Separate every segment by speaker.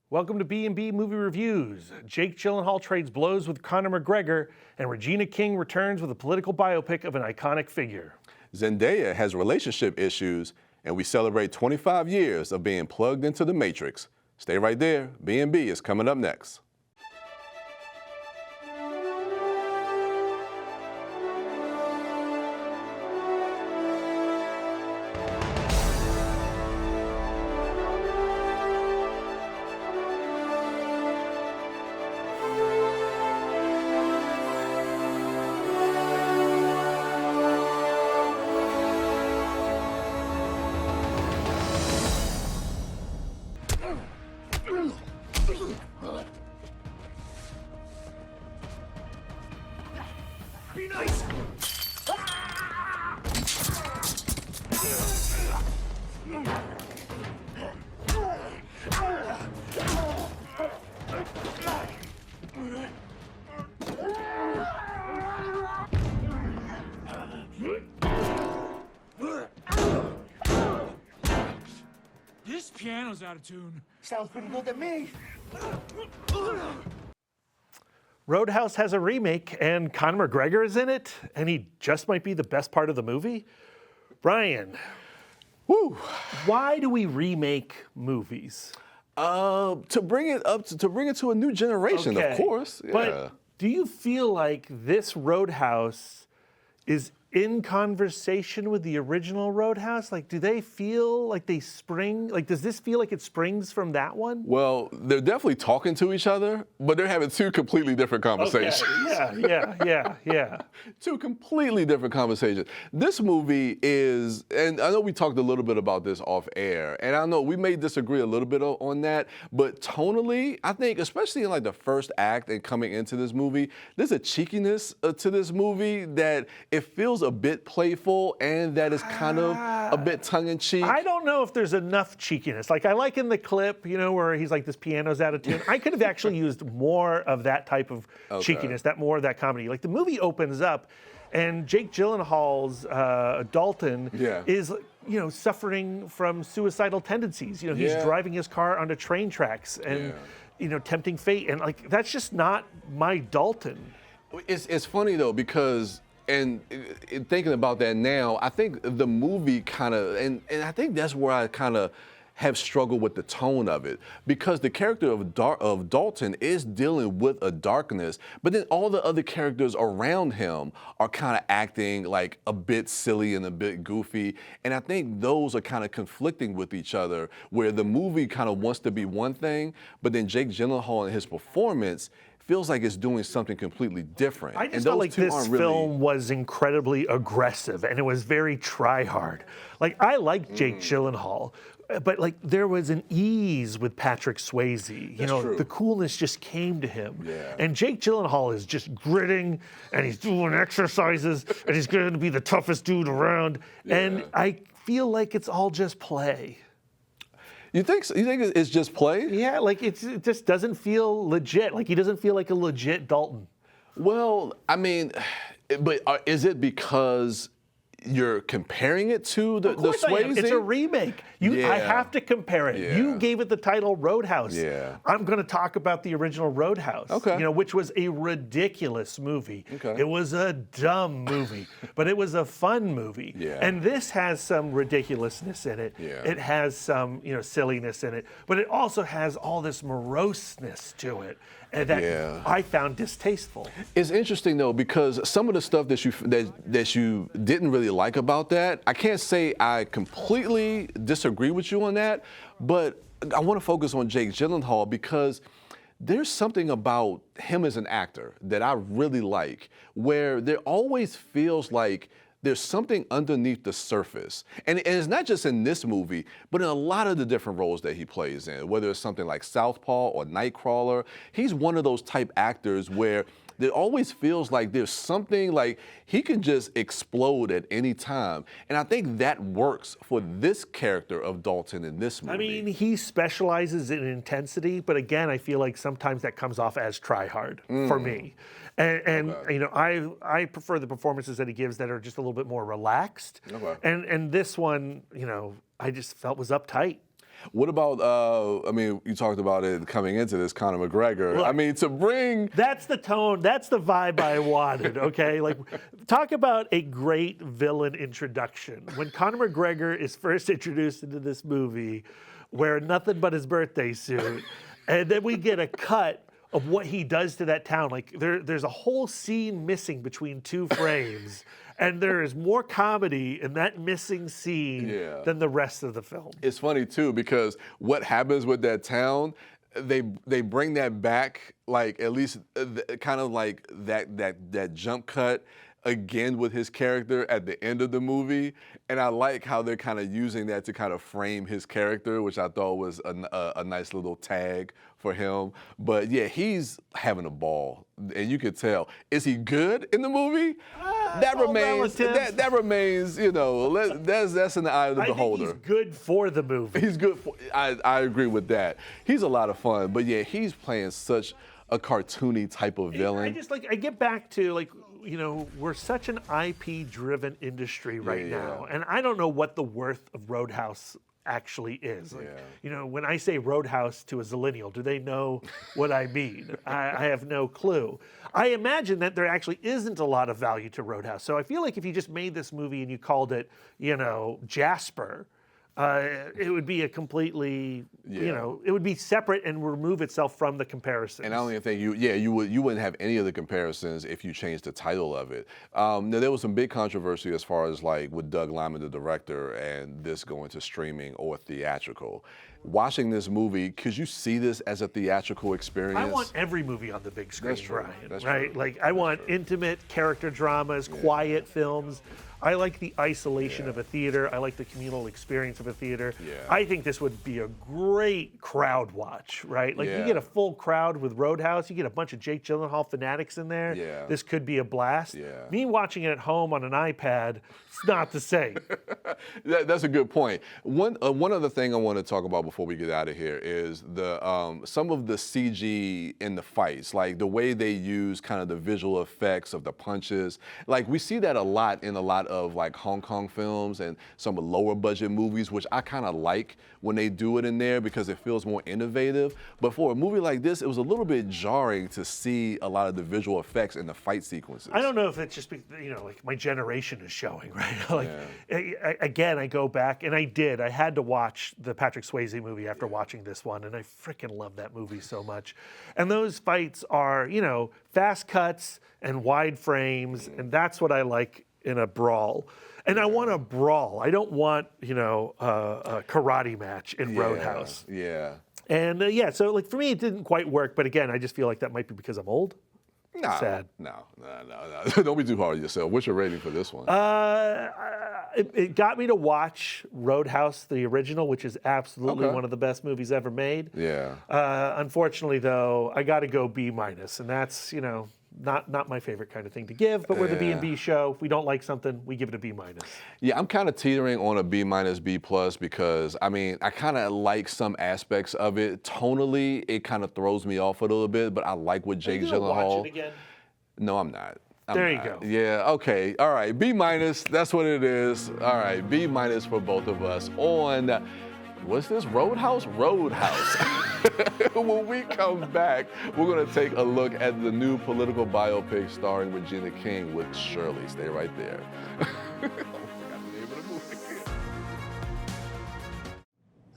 Speaker 1: Welcome to B&B Movie Reviews. Jake Gyllenhaal trades blows with Conor McGregor, and Regina King returns with a political biopic of an iconic figure.
Speaker 2: Zendaya has relationship issues, and we celebrate 25 years of being plugged into the Matrix. Stay right there. B&B is coming up next.
Speaker 1: Be nice!
Speaker 3: This piano's out of tune.
Speaker 4: Sounds pretty good to me.
Speaker 1: Roadhouse has a remake, and Conor McGregor is in it, and he just might be the best part of the movie. Bryan, why do we remake movies?
Speaker 2: To bring it to a new generation,
Speaker 1: Okay,
Speaker 2: of course. Yeah.
Speaker 1: But do you feel like this Roadhouse is in conversation with the original Roadhouse? Like, do they feel like they spring? Like, does this feel like it springs from that one?
Speaker 2: Well, they're definitely talking to each other, but they're having two completely different conversations.
Speaker 1: Yeah.
Speaker 2: Two completely different conversations. This movie is, and I know we talked a little bit about this off air, and I know we may disagree a little bit on that, but tonally, I think, especially in like the first act and coming into this movie, there's a cheekiness to this movie that it feels a bit playful and that is kind of a bit tongue-in-cheek.
Speaker 1: I don't know if there's enough cheekiness. Like, I like in the clip, where he's like, this piano's out of tune. I could have actually used more of that type of cheekiness, more of that comedy. Like, the movie opens up, and Jake Gyllenhaal's Dalton is, suffering from suicidal tendencies. He's driving his car onto train tracks and, tempting fate. And, like, that's just not my Dalton.
Speaker 2: It's funny, though, because and thinking about that now, I think the movie kind of, and I think that's where I kind of have struggled with the tone of it, because the character of Dalton is dealing with a darkness, but then all the other characters around him are kind of acting like a bit silly and a bit goofy, and I think those are kind of conflicting with each other, where the movie kind of wants to be one thing, but then Jake Gyllenhaal and his performance feels like it's doing something completely different.
Speaker 1: I just felt like this film was incredibly aggressive, and it was very try-hard. Like, I like Jake Gyllenhaal, but like there was an ease with Patrick Swayze. The coolness just came to him.
Speaker 2: Yeah.
Speaker 1: And Jake Gyllenhaal is just gritting, and he's doing exercises, and he's going to be the toughest dude around.
Speaker 2: Yeah.
Speaker 1: And I feel like it's all just play.
Speaker 2: You think so? You think it's just play?
Speaker 1: Yeah, like it just doesn't feel legit. Like, he doesn't feel like a legit Dalton.
Speaker 2: Well, I mean, but is it because you're comparing it to the Swayze?
Speaker 1: It's a remake. I have to compare it. You gave it the title Roadhouse.
Speaker 2: Yeah.
Speaker 1: I'm going to talk about the original Roadhouse.
Speaker 2: Okay.
Speaker 1: Which was a ridiculous movie.
Speaker 2: Okay.
Speaker 1: It was a dumb movie, but it was a fun movie.
Speaker 2: Yeah.
Speaker 1: And this has some ridiculousness in it.
Speaker 2: Yeah.
Speaker 1: It has some, silliness in it, but it also has all this moroseness to it that I found distasteful.
Speaker 2: It's interesting though, because some of the stuff that you didn't really like about that, I can't say I completely disagree with you on that, but I want to focus on Jake Gyllenhaal because there's something about him as an actor that I really like, where there always feels like there's something underneath the surface. And it's not just in this movie, but in a lot of the different roles that he plays in, whether it's something like Southpaw or Nightcrawler. He's one of those type actors where it always feels like there's something, like he can just explode at any time. And I think that works for this character of Dalton in this movie.
Speaker 1: I mean, he specializes in intensity, but again, I feel like sometimes that comes off as try-hard for me. And I prefer the performances that he gives that are just a little bit more relaxed. And this one, I just felt was uptight.
Speaker 2: What about, I mean, you talked about it coming into this, Conor McGregor.
Speaker 1: Look,
Speaker 2: I mean, to bring...
Speaker 1: That's the tone, that's the vibe I wanted, okay? Like, talk about a great villain introduction. When Conor McGregor is first introduced into this movie, wearing nothing but his birthday suit, and then we get a cut of what he does to that town. Like, there's a whole scene missing between 2 frames. And there is more comedy in that missing scene than the rest of the film.
Speaker 2: It's funny too, because what happens with that town, they bring that back, like at least kind of like that jump cut again with his character at the end of the movie. And I like how they're kind of using that to kind of frame his character, which I thought was a nice little tag for him. But yeah, he's having a ball, and you could tell. Is he good in the movie? That remains, you know, that's in the eye of the beholder.
Speaker 1: I think he's good for the movie.
Speaker 2: He's good for, I agree with that. He's a lot of fun, but yeah, he's playing such a cartoony type of villain.
Speaker 1: I get back to, like, you know, we're such an IP-driven industry right now, and I don't know what the worth of Roadhouse actually is. Like, you know, when I say Roadhouse to a zillennial, do they know what I mean? I have no clue. I imagine that there actually isn't a lot of value to Roadhouse. So I feel like if you just made this movie and you called it, you know, Jasper, it would be a completely, you know, it would be separate and remove itself from the comparisons.
Speaker 2: And I don't even think you wouldn't have any of the comparisons if you changed the title of it. Now there was some big controversy as far as like with Doug Liman, the director, and this going to streaming or theatrical. Watching this movie, could you see this as a theatrical experience?
Speaker 1: I want every movie on the big screen, Bryan.
Speaker 2: That's
Speaker 1: right?
Speaker 2: true.
Speaker 1: Like, I want intimate character dramas, quiet films. I like the isolation of a theater. I like the communal experience of a theater. I think this would be a great crowd watch, right? Like, you get a full crowd with Roadhouse. You get a bunch of Jake Gyllenhaal fanatics in there. This could be a blast. Me watching it at home on an iPad, it's not the same.
Speaker 2: That's a good point. One other thing I want to talk about before we get out of here is the some of the CG in the fights, like the way they use kind of the visual effects of the punches. Like, we see that a lot in a lot of like Hong Kong films and some lower budget movies, which I kind of like when they do it in there because it feels more innovative. But for a movie like this, it was a little bit jarring to see a lot of the visual effects in the fight sequences.
Speaker 1: I don't know if it's just, you know, like my generation is showing, right? Like, again, I go back, and I had to watch the Patrick Swayze movie after watching this one, and I freaking love that movie so much. And those fights are, you know, fast cuts and wide frames, and that's what I like in a brawl. And I want a brawl. I don't want, you know, a karate match in Roadhouse. And so like for me, it didn't quite work. But again, I just feel like that might be because I'm old. Sad.
Speaker 2: No. Don't be too hard on yourself. What's your rating for this one?
Speaker 1: It got me to watch Roadhouse, the original, which is absolutely one of the best movies ever made. Unfortunately, though, I got to go B-, and that's, you know, not my favorite kind of thing to give, but we're the B&B show. If we don't like something, we give it a B-.
Speaker 2: Yeah, I'm kind of teetering on a B-, B+ because, I mean, I kind of like some aspects of it. Tonally, it kind of throws me off a little bit, but I like what Jake Gyllenhaal.
Speaker 1: Watch it again?
Speaker 2: No, I'm not.
Speaker 1: There you go.
Speaker 2: Yeah, okay. All right, B-, that's what it is. All right, B- for both of us on, what's this, Roadhouse? Roadhouse. When we come back, we're going to take a look at the new political biopic starring Regina King with Shirley. Stay right there.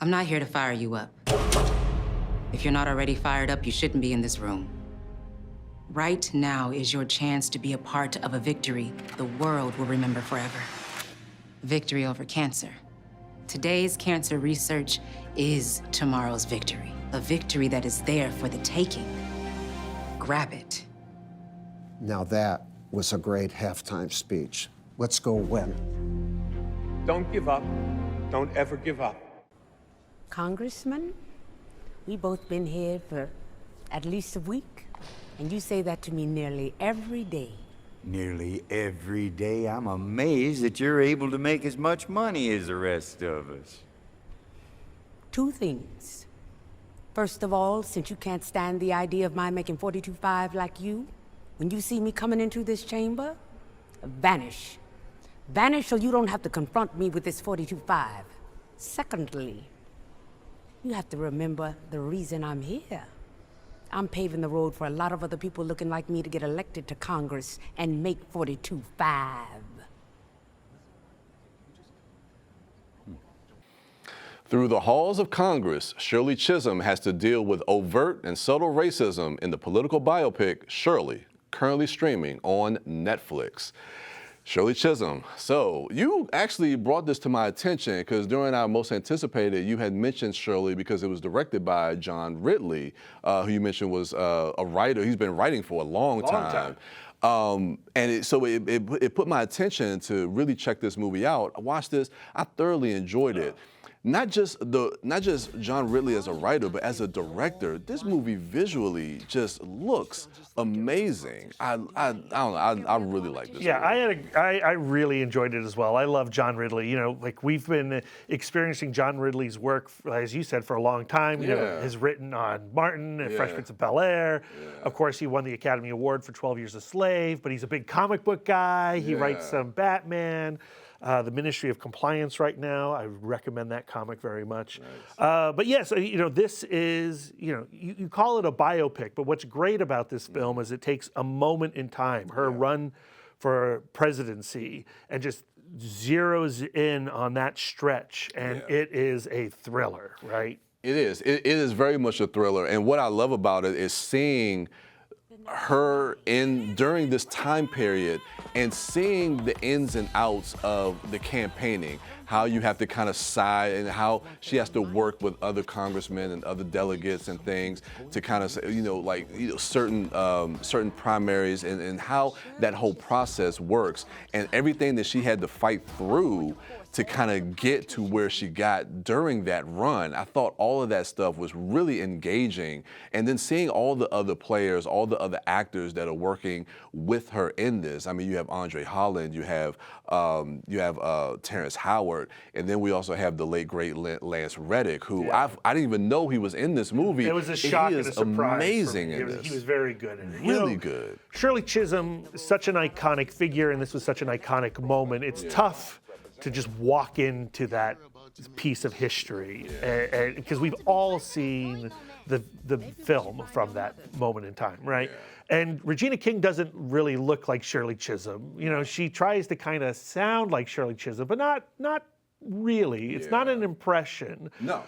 Speaker 4: I'm not here to fire you up. If you're not already fired up, you shouldn't be in this room. Right now is your chance to be a part of a victory the world will remember forever. Victory over cancer. Today's cancer research is tomorrow's victory. A victory that is there for the taking. Grab it.
Speaker 5: Now that was a great halftime speech. Let's go win.
Speaker 6: Don't give up. Don't ever give up.
Speaker 7: Congressman, we both been here for at least a week, and you say that to me nearly every day.
Speaker 8: Nearly every day. I'm amazed that you're able to make as much money as the rest of us.
Speaker 7: Two things. First of all, since you can't stand the idea of my making 42.5 like you, when you see me coming into this chamber, vanish. Vanish so you don't have to confront me with this 42.5. Secondly, You have to remember the reason I'm here. I'm paving the road for a lot of other people looking like me to get elected to Congress and make 42-5.
Speaker 2: Through the halls of Congress, Shirley Chisholm has to deal with overt and subtle racism in the political biopic Shirley, currently streaming on Netflix. Shirley Chisholm. So you actually brought this to my attention because during our most anticipated, you had mentioned Shirley because it was directed by John Ridley, who you mentioned was a writer. He's been writing for a long time. And it put my attention to really check this movie out. I watched this. I thoroughly enjoyed it. Not just John Ridley as a writer, but as a director, this movie visually just looks amazing. I don't know. I really like this.
Speaker 1: Yeah,
Speaker 2: movie.
Speaker 1: I really enjoyed it as well. I love John Ridley. You know, like we've been experiencing John Ridley's work, as you said, for a long time. You know, has written on Martin and Fresh Prince of Bel-Air. Of course, he won the Academy Award for 12 Years a Slave. But he's a big comic book guy. He writes some Batman. The Ministry of Compliance right now. I recommend that comic very much. Nice. But yes, you know, this is, you know, you call it a biopic, but what's great about this film is it takes a moment in time, her run for presidency, and just zeroes in on that stretch, and it is a thriller, right?
Speaker 2: It is. It is very much a thriller, and what I love about it is seeing her during this time period and seeing the ins and outs of the campaigning, how you have to kind of side and how she has to work with other congressmen and other delegates and things to kind of, certain primaries and how that whole process works and everything that she had to fight through to kind of get to where she got during that run. I thought all of that stuff was really engaging. And then seeing all the other players, all the other actors that are working with her in this. I mean, you have Andre Holland, you have Terrence Howard, and then we also have the late, great Lance Reddick, who I didn't even know he was in this movie.
Speaker 1: It was a shock and a surprise.
Speaker 2: Amazing in this.
Speaker 1: He was very good in it.
Speaker 2: Really good.
Speaker 1: Shirley Chisholm, such an iconic figure, and this was such an iconic moment. It's tough to just walk into that piece of history, because we've all seen the film from that moment in time, right? And Regina King doesn't really look like Shirley Chisholm. You know, she tries to kind of sound like Shirley Chisholm, but not really. It's not an impression.
Speaker 2: No.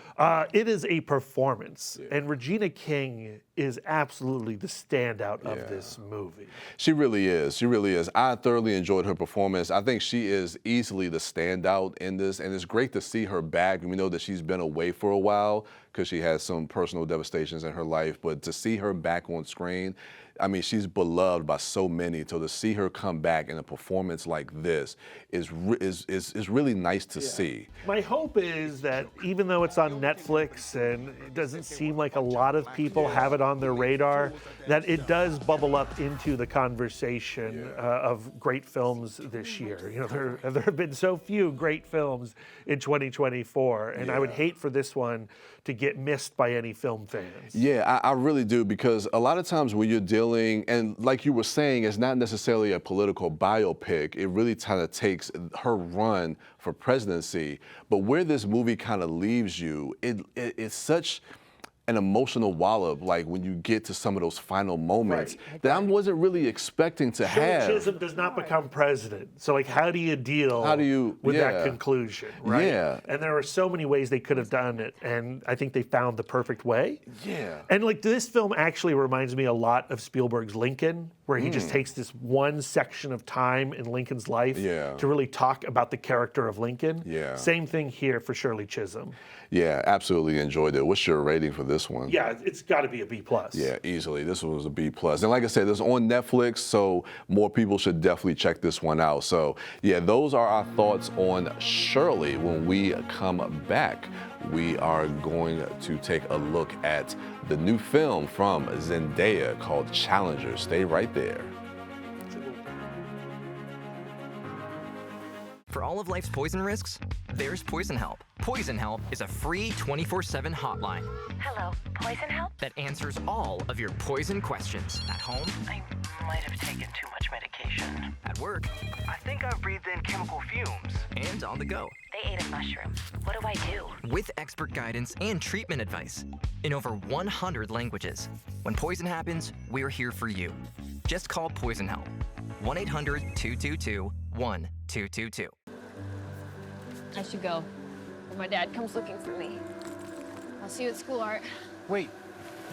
Speaker 1: It is a performance. And Regina King is absolutely the standout of this movie.
Speaker 2: She really is. She really is. I thoroughly enjoyed her performance. I think she is easily the standout in this, and it's great to see her back. And we know that she's been away for a while because she has some personal devastations in her life, but to see her back on screen, I mean, she's beloved by so many. So to see her come back in a performance like this is really nice to see.
Speaker 1: My hope is that even though it's on Netflix and it doesn't seem like a lot of people have it on their radar, that it does bubble up into the conversation of great films this year. You know, there have been so few great films in 2024, and I would hate for this one to get missed by any film fans.
Speaker 2: Yeah, I really do, because a lot of times when you're dealing, and like you were saying, it's not necessarily a political biopic. It really kind of takes her run for presidency. But where this movie kind of leaves you, it's such an emotional wallop, like when you get to some of those final moments that I wasn't really expecting to have.
Speaker 1: Shirley Chisholm does not become president. So, like, how do you deal with that conclusion, right?
Speaker 2: Yeah.
Speaker 1: And there are so many ways they could have done it, and I think they found the perfect way.
Speaker 2: Yeah.
Speaker 1: And, like, this film actually reminds me a lot of Spielberg's Lincoln, where he just takes this one section of time in Lincoln's life to really talk about the character of Lincoln.
Speaker 2: Yeah.
Speaker 1: Same thing here for Shirley Chisholm.
Speaker 2: Yeah, absolutely enjoyed it. What's your rating for this one?
Speaker 1: Yeah, it's got to be a B+.
Speaker 2: Yeah, easily. This one was a B+. And like I said, this is on Netflix, so more people should definitely check this one out. So yeah, those are our thoughts on Shirley. When we come back, we are going to take a look at the new film from Zendaya called Challenger. Stay right there.
Speaker 9: For all of life's poison risks, there's Poison Help. Poison Help is a free 24/7 hotline.
Speaker 10: Hello, Poison Help?
Speaker 9: That answers all of your poison questions at home.
Speaker 10: I might have taken too much medication.
Speaker 9: At work,
Speaker 10: I think I've breathed in chemical fumes.
Speaker 9: and on the go.
Speaker 10: They ate a mushroom. What do I do?
Speaker 9: With expert guidance and treatment advice in over 100 languages. When poison happens, we're here for you. Just call Poison Help. 1-800-222-1222.
Speaker 11: I should go, or my dad comes looking for me. I'll see you at school, Art.
Speaker 12: Wait,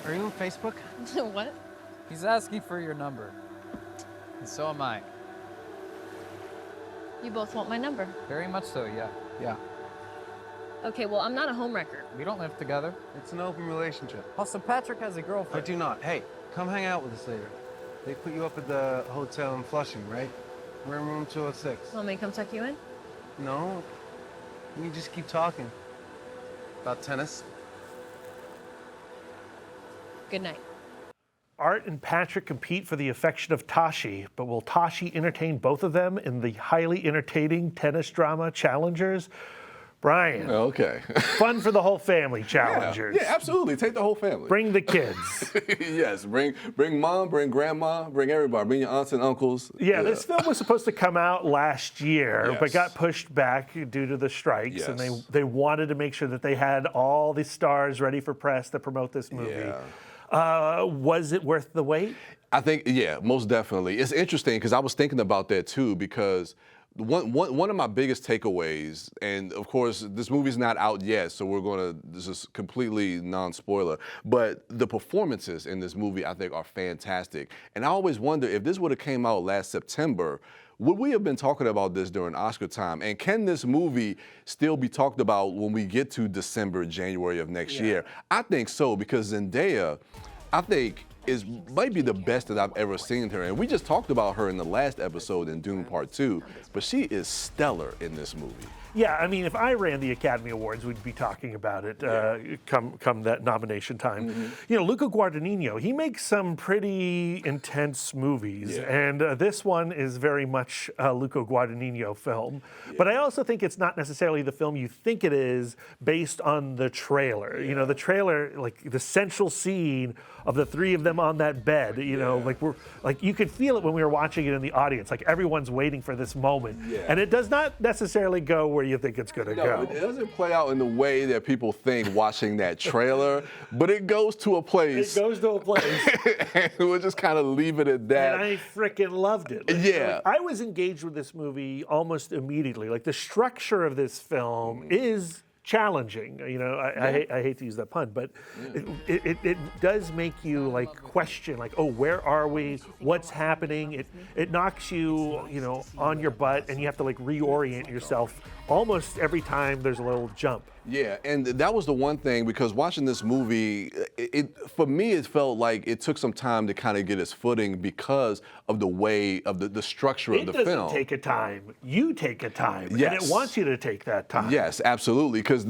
Speaker 12: are you on Facebook?
Speaker 11: What?
Speaker 12: He's asking for your number. And so am I.
Speaker 11: You both want my number?
Speaker 12: Very much so, yeah. Yeah.
Speaker 11: Okay, well, I'm not a homewrecker.
Speaker 12: We don't live together.
Speaker 13: It's an open relationship.
Speaker 12: Also, Patrick has a
Speaker 13: I
Speaker 12: girlfriend.
Speaker 13: do not. Hey, come hang out with us later. They put you up at the hotel in Flushing, right? We're in room 206.
Speaker 11: Want me to come tuck you in?
Speaker 13: No, we can just keep talking. About tennis.
Speaker 11: Good night.
Speaker 1: Art and Patrick compete for the affection of Tashi, but will Tashi entertain both of them in the highly entertaining tennis drama Challengers? Bryan.
Speaker 2: Okay.
Speaker 1: Fun for the whole family, Challengers.
Speaker 2: Yeah, absolutely. Take the whole family.
Speaker 1: Bring the kids.
Speaker 2: Yes, bring mom, bring grandma, bring everybody. Bring your aunts and uncles.
Speaker 1: Yeah, this film was supposed to come out last year, but
Speaker 2: Yes.
Speaker 1: got pushed back due to the strikes, and
Speaker 2: Yes.
Speaker 1: they wanted to make sure that they had all the stars ready for press to promote this movie.
Speaker 2: Yeah.
Speaker 1: Was it worth the wait?
Speaker 2: I think, yeah, most definitely. It's interesting because I was thinking about that too, because one of my biggest takeaways, and of course, this movie's not out yet, so this is completely non-spoiler, but the performances in this movie, I think, are fantastic. And I always wonder, if this would have came out last September, would we have been talking about this during Oscar time? And can this movie still be talked about when we get to December, January of next year? I think so, because Zendaya, I think, might be the best that I've ever seen her. And we just talked about her in the last episode in Dune Part 2, but she is stellar in this movie.
Speaker 1: Yeah, I mean, if I ran the Academy Awards, we'd be talking about it come that nomination time.
Speaker 2: Mm-hmm.
Speaker 1: You know, Luca Guadagnino, he makes some pretty intense movies, and this one is very much a Luca Guadagnino film. But I also think it's not necessarily the film you think it is based on the trailer. You know, the trailer, like the central scene of the three of them on that bed, you know, like you could feel it when we were watching it in the audience, like everyone's waiting for this moment. And it does not necessarily go where you think it's going to go.
Speaker 2: It doesn't play out in the way that people think watching that trailer, but it goes to a place.
Speaker 1: It goes to a place.
Speaker 2: And we'll just kind of leave it at that.
Speaker 1: And I freaking loved it.
Speaker 2: Yeah.
Speaker 1: I was engaged with this movie almost immediately. Like the structure of this film is challenging. You know, I hate to use that pun, but it does make you like question, like, oh, where are we? What's happening? It knocks you, you know, on your butt, and you have to like reorient yourself almost every time there's a little jump.
Speaker 2: Yeah, and that was the one thing, because watching this movie, for me, it felt like it took some time to kind of get its footing because of the way of the structure of the film.
Speaker 1: It doesn't take a time. You take a time,
Speaker 2: Yes.
Speaker 1: and it wants you to take that time.
Speaker 2: Yes, absolutely. Because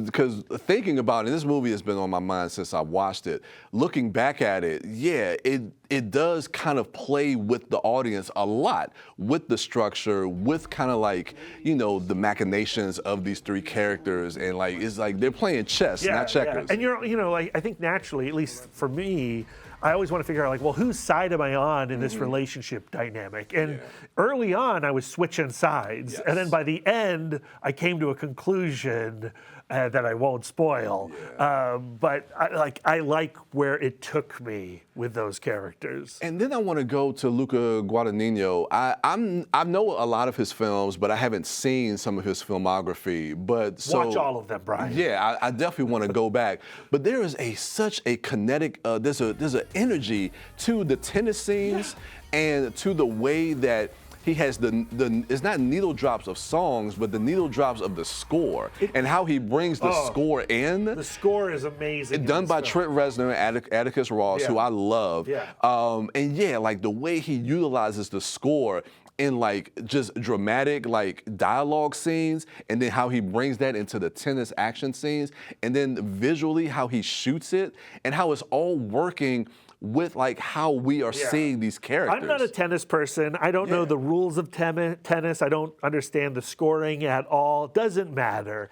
Speaker 2: thinking about it, this movie has been on my mind since I watched it. Looking back at it, yeah, it does kind of play with the audience a lot, with the structure, with kind of like, you know, the machinations of these three characters, and like it's like they're playing chess, not checkers.
Speaker 1: Yeah. And you know, like I think naturally, at least for me, I always want to figure out like, well, whose side am I on in this relationship dynamic? And early on, I was switching sides, and then by the end, I came to a conclusion that I won't spoil. But I like where it took me with those characters.
Speaker 2: And then I want to go to Luca Guadagnino. I know a lot of his films, but I haven't seen some of his filmography. But
Speaker 1: watch all of them, Bryan.
Speaker 2: Yeah, I definitely want to go back. But there is such a kinetic. There's an energy to the tennis scenes and to the way that he has it's not needle drops of songs, but the needle drops of the score, and how he brings the score in.
Speaker 1: The score is amazing.
Speaker 2: Done by Trent Reznor and Atticus Ross, who I love. And yeah, like the way he utilizes the score in like just dramatic like dialogue scenes, and then how he brings that into the tennis action scenes, and then visually how he shoots it, and how it's all working with like how we are seeing these characters.
Speaker 1: I'm not a tennis person. I don't know the rules of tennis. I don't understand the scoring at all. Doesn't matter.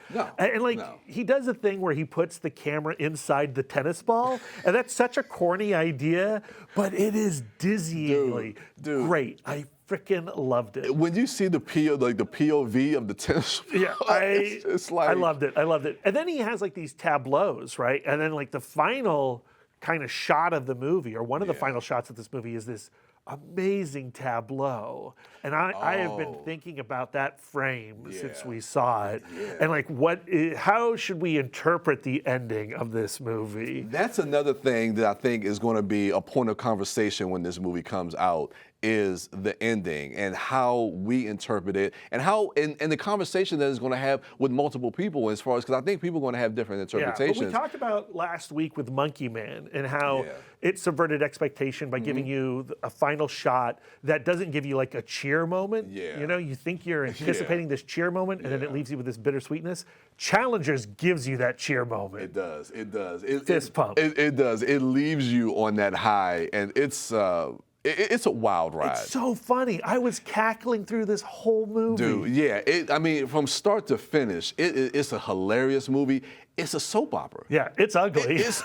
Speaker 1: He does a thing where he puts the camera inside the tennis ball, and that's such a corny idea, but it is dizzyingly great. I freaking loved it.
Speaker 2: When you see the POV of the tennis,
Speaker 1: Yeah,
Speaker 2: it's like
Speaker 1: I loved it. I loved it. And then he has like these tableaus, right? And then like the final kind of shot of the movie, or one of the final shots of this movie, is this amazing tableau. And I have been thinking about that frame since we saw it. And like, how should we interpret the ending of this movie?
Speaker 2: That's another thing that I think is going to be a point of conversation when this movie comes out, is the ending and how we interpret it, and how and the conversation that it's going to have with multiple people, as far as, because I think people are going to have different interpretations.
Speaker 1: Yeah, but we talked about last week with Monkey Man and how it subverted expectation by giving you a final shot that doesn't give you like a cheer moment.
Speaker 2: Yeah.
Speaker 1: You know, you think you're anticipating this cheer moment, and then it leaves you with this bittersweetness. Challengers gives you that cheer moment.
Speaker 2: It does. It does.
Speaker 1: Fist pump.
Speaker 2: It does. It leaves you on that high, and it's a wild ride.
Speaker 1: It's so funny. I was cackling through this whole movie.
Speaker 2: Dude, yeah. I mean, from start to finish, it's a hilarious movie. It's a soap opera.
Speaker 1: Yeah, it's ugly.
Speaker 2: It's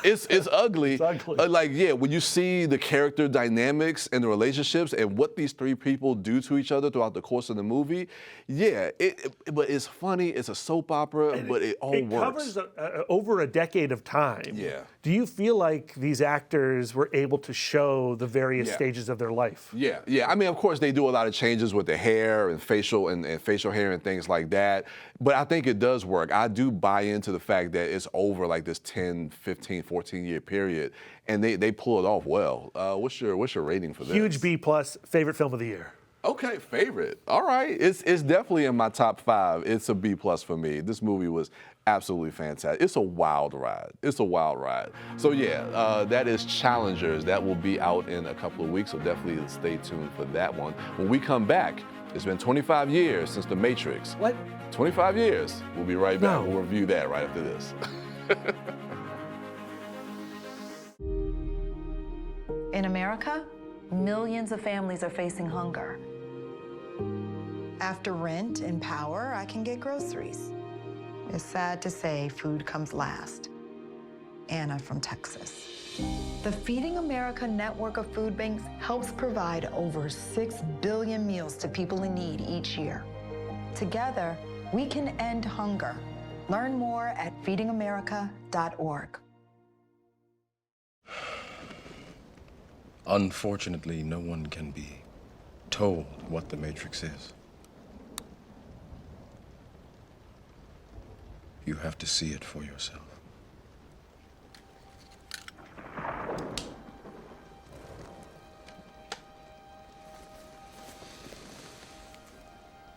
Speaker 2: ugly. It's ugly. When you see the character dynamics and the relationships and what these three people do to each other throughout the course of the movie, but it's funny. It's a soap opera, but it all works.
Speaker 1: It covers over a decade of time.
Speaker 2: Yeah.
Speaker 1: Do you feel like these actors were able to show the various stages of their life?
Speaker 2: Yeah. I mean, of course, they do a lot of changes with the hair and facial hair and things like that. But I think it does work. I do buy into the fact that it's over like this 10, 15, 14-year period, and they pull it off well. What's your rating for this?
Speaker 1: Huge B+, favorite film of the year.
Speaker 2: Okay, favorite. All right, it's definitely in my top 5. It's a B+ for me. This movie was absolutely fantastic. It's a wild ride. So yeah, that is Challengers. That will be out in a couple of weeks, so definitely stay tuned for that one. When we come back, it's been 25 years since The Matrix.
Speaker 1: What?
Speaker 2: 25 years. We'll be right back.
Speaker 1: No.
Speaker 2: We'll review that right after this.
Speaker 14: In America, millions of families are facing hunger.
Speaker 15: After rent and power, I can get groceries. It's sad to say food comes last. Anna from Texas.
Speaker 14: The Feeding America network of food banks
Speaker 15: Helps provide over 6 billion meals to people in need each year. Together, we can end hunger. Learn more at feedingamerica.org.
Speaker 16: Unfortunately, no one can be told what the Matrix is. You have to see it for yourself.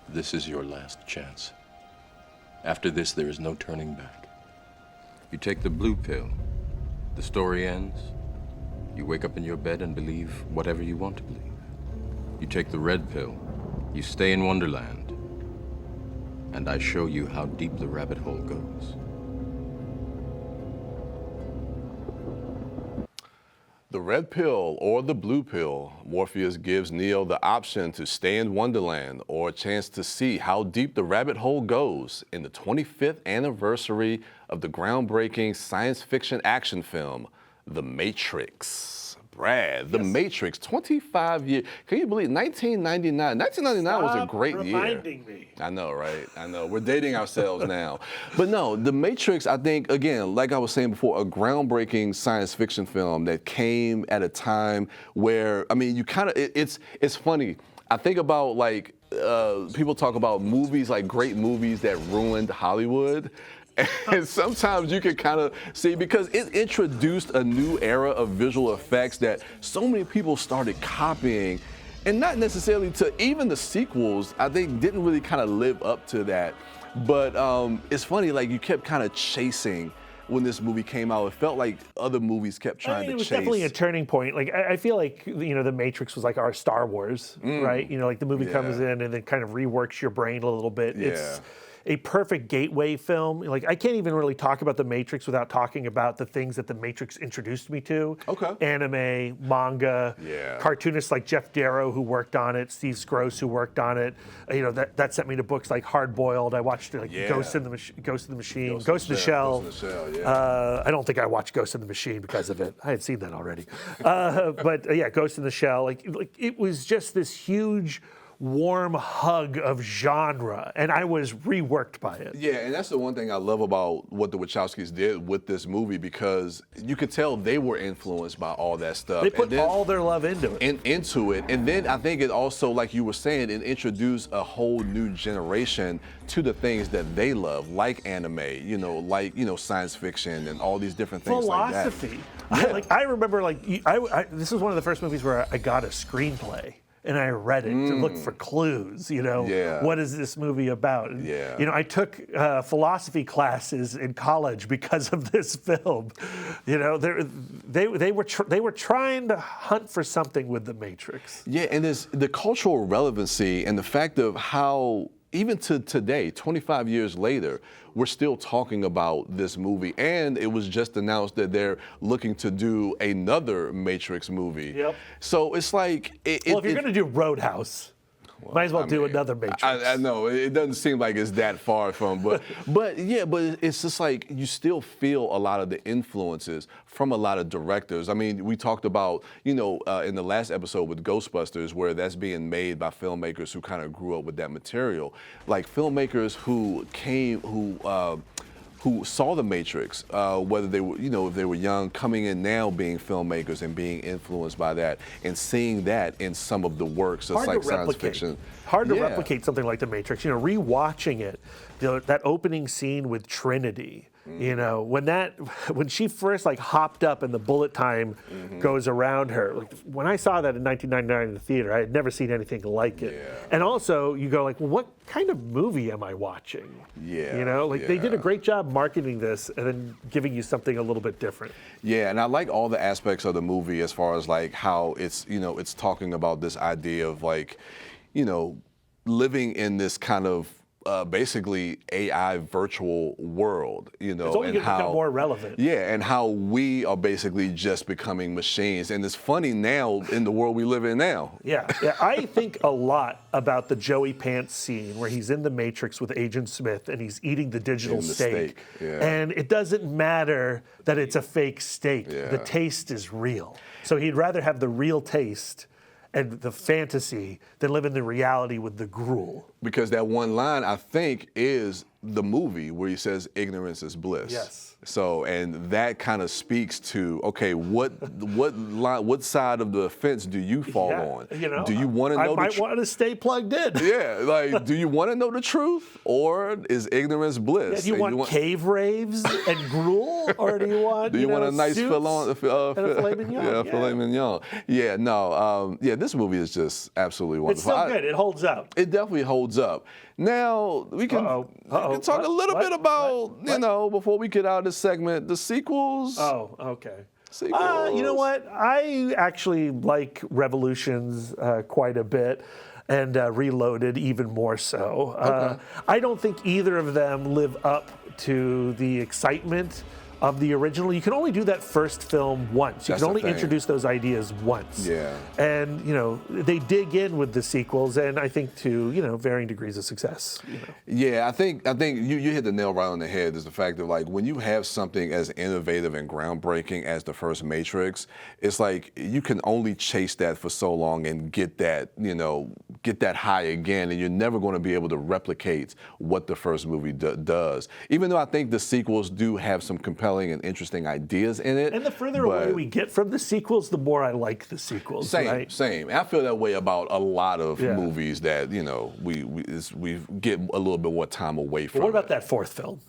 Speaker 16: This is your last chance. After this, there is no turning back. You take the blue pill, the story ends. You wake up in your bed and believe whatever you want to believe. You take the red pill, you stay in Wonderland, and I show you how deep the rabbit hole goes.
Speaker 2: The red pill or the blue pill, Morpheus gives Neo the option to stay in Wonderland or a chance to see how deep the rabbit hole goes in the 25th anniversary of the groundbreaking science fiction action film, The Matrix. Brad, The Matrix, 25 years. Can you believe 1999? 1999 was a great year.
Speaker 1: Reminding me.
Speaker 2: I know, right? I know. We're dating ourselves now. But no, The Matrix, I think, again, like I was saying before, a groundbreaking science fiction film that came at a time where, I mean, you kind of, it's funny. I think about like, people talk about movies, like great movies that ruined Hollywood. And sometimes you can kind of see, because it introduced a new era of visual effects that so many people started copying, and not necessarily to even the sequels, I think didn't really kind of live up to that. But it's funny, like you kept kind of chasing when this movie came out. It felt like other movies kept trying to chase.
Speaker 1: It was definitely a turning point. Like I feel like, you know, The Matrix was like our Star Wars, right? You know, like the movie comes in and then kind of reworks your brain a little bit. a perfect gateway film. Like, I can't even really talk about The Matrix without talking about the things that The Matrix introduced me to.
Speaker 2: Okay.
Speaker 1: Anime, manga, cartoonists like Jeff Darrow who worked on it, Steve Scroce who worked on it. You know, that sent me to books like Hard Boiled. I watched like Ghost in the Machine, Ghost in the Shell. I don't think I watched Ghost in the Machine because of it. I had seen that already. But yeah, Ghost in the Shell. Like it was just this huge, warm hug of genre, and I was reworked by it.
Speaker 2: Yeah, and that's the one thing I love about what the Wachowskis did with this movie, because you could tell they were influenced by all that stuff.
Speaker 1: They put all their love into it.
Speaker 2: And then I think it also, like you were saying, it introduced a whole new generation to the things that they love, like anime, science fiction and all these different things like that.
Speaker 1: Philosophy. I remember, this was one of the first movies where I got a screenplay. And I read it to look for clues, what is this movie about? And, I took philosophy classes in college because of this film. They were trying to hunt for something with The Matrix.
Speaker 2: Yeah, and there's the cultural relevancy and the fact of how, even to today, 25 years later, we're still talking about this movie. And it was just announced that they're looking to do another Matrix movie.
Speaker 1: Yep.
Speaker 2: So it's like...
Speaker 1: if you're going to do Roadhouse, might as well do another Matrix.
Speaker 2: I know, it doesn't seem like it's that far from, but it's just like you still feel a lot of the influences from a lot of directors. I mean, we talked about, in the last episode with Ghostbusters, where that's being made by filmmakers who kind of grew up with that material. Like filmmakers who saw The Matrix, whether they were, if they were young, coming in now being filmmakers and being influenced by that and seeing that in some of the works of like science fiction.
Speaker 1: Hard to replicate something like The Matrix. Rewatching it, that opening scene with Trinity. When she first hopped up and the bullet time goes around her. When I saw that in 1999 in the theater, I had never seen anything like it. Yeah. And also, you go well, what kind of movie am I watching?
Speaker 2: Yeah.
Speaker 1: They did a great job marketing this and then giving you something a little bit different.
Speaker 2: Yeah, and I like all the aspects of the movie as far as how it's it's talking about this idea of living in this kind of basically AI virtual world,
Speaker 1: It's only going to become more relevant.
Speaker 2: Yeah, and how we are basically just becoming machines. And it's funny now in the world we live in now.
Speaker 1: Yeah. I think a lot about the Joey Pants scene where he's in the Matrix with Agent Smith and he's eating the digital steak.
Speaker 2: Yeah.
Speaker 1: And it doesn't matter that it's a fake steak. Yeah. The taste is real. So he'd rather have the real taste and the fantasy than live in the reality with the gruel.
Speaker 2: Because that one line, I think, is the movie where he says, ignorance is bliss.
Speaker 1: Yes.
Speaker 2: So, and that kind of speaks to, okay, what side of the fence do you fall on? Do you want to know
Speaker 1: I might want to stay plugged in.
Speaker 2: Yeah, do you want to know the truth, or is ignorance bliss?
Speaker 1: Do you want cave raves and gruel, or do you want
Speaker 2: do you want a nice
Speaker 1: filet mignon?
Speaker 2: Yeah, filet mignon. Yeah, no, this movie is just absolutely wonderful.
Speaker 1: It's still good. It holds up.
Speaker 2: It definitely holds up. Now we can talk a little bit about before we get out of this segment, the sequels.
Speaker 1: Oh, okay.
Speaker 2: Sequels.
Speaker 1: You know what? I actually like Revolutions quite a bit, and Reloaded even more so.
Speaker 2: Okay.
Speaker 1: I don't think either of them live up to the excitement of the original. You can only do that first film once. You can only introduce those ideas once.
Speaker 2: Yeah.
Speaker 1: And, they dig in with the sequels, and I think to, varying degrees of success.
Speaker 2: Yeah, I think you hit the nail right on the head, is the fact that when you have something as innovative and groundbreaking as the first Matrix, it's like you can only chase that for so long and get that high again, and you're never going to be able to replicate what the first movie does. Even though I think the sequels do have some compelling and interesting ideas in it.
Speaker 1: And the further away we get from the sequels, the more I like the sequels.
Speaker 2: Same. I feel that way about a lot of movies that we get a little bit more time away from.
Speaker 1: What about that fourth film?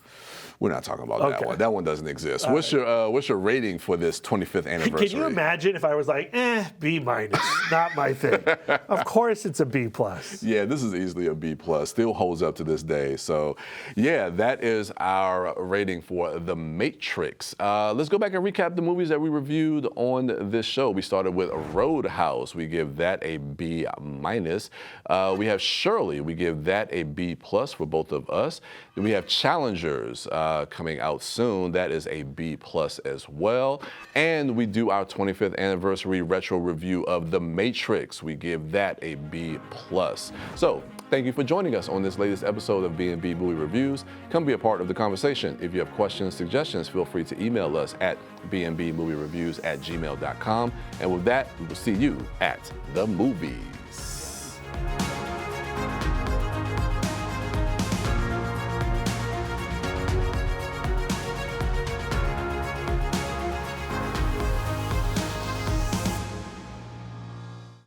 Speaker 2: We're not talking about that one. That one doesn't exist. What's your rating for this 25th anniversary?
Speaker 1: Can you imagine if I was like, B-, not my thing? Of course it's a B+.
Speaker 2: Yeah, this is easily a B+. Still holds up to this day. So, yeah, that is our rating for The Matrix. Let's go back and recap the movies that we reviewed on this show. We started with Roadhouse. We give that a B-. We have Shirley. We give that a B+ for both of us. Then we have Challengers coming out soon. That is a B+ as well. And we do our 25th anniversary retro review of The Matrix. We give that a B+. So, thank you for joining us on this latest episode of B&B Movie Reviews. Come be a part of the conversation. If you have questions, suggestions, feel free to email us at bnbmoviereviews@gmail.com. And with that, we will see you at the movies.